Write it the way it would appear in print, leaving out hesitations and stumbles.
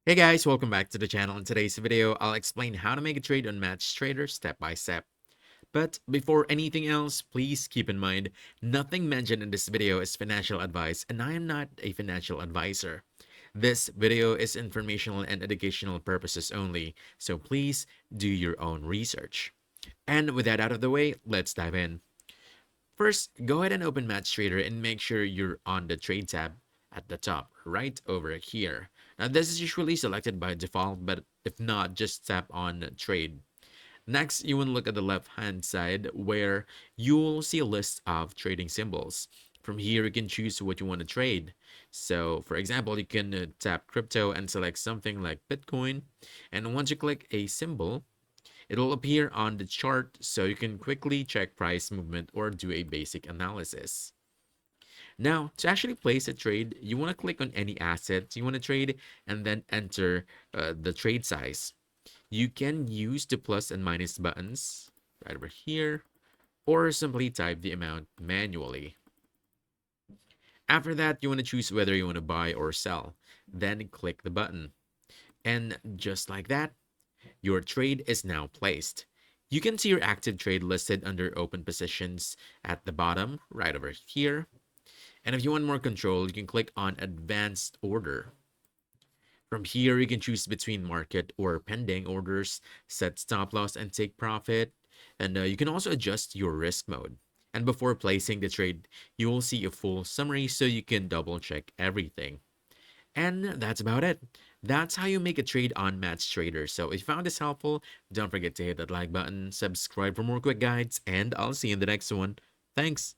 Hey guys, welcome back to the channel. In today's video, I'll explain how to make a trade on MatchTrader step by step. But before anything else, please keep in mind, nothing mentioned in this video is financial advice, and I am not a financial advisor. This video is informational and educational purposes only, so please do your own research. And with that out of the way, let's dive in. First, go ahead and open MatchTrader and make sure you're on the Trade tab at the top, right over here. Now, this is usually selected by default, but if not, just tap on Trade. Next, you want to look at the left-hand side where you'll see a list of trading symbols. From here, you can choose what you want to trade. So, for example, you can tap crypto and select something like Bitcoin. And once you click a symbol, it will appear on the chart so you can quickly check price movement or do a basic analysis. Now, to actually place a trade, you want to click on any asset you want to trade and then enter the trade size. You can use the plus and minus buttons right over here or simply type the amount manually. After that, you want to choose whether you want to buy or sell. Then click the button. And just like that, your trade is now placed. You can see your active trade listed under open positions at the bottom, right over here. And if you want more control, you can click on advanced order. From here, you can choose between market or pending orders, set stop loss and take profit. And you can also adjust your risk mode. And before placing the trade, you will see a full summary so you can double check everything. And that's about it. That's how you make a trade on MatchTrader. So if you found this helpful, don't forget to hit that like button, subscribe for more quick guides, and I'll see you in the next one. Thanks.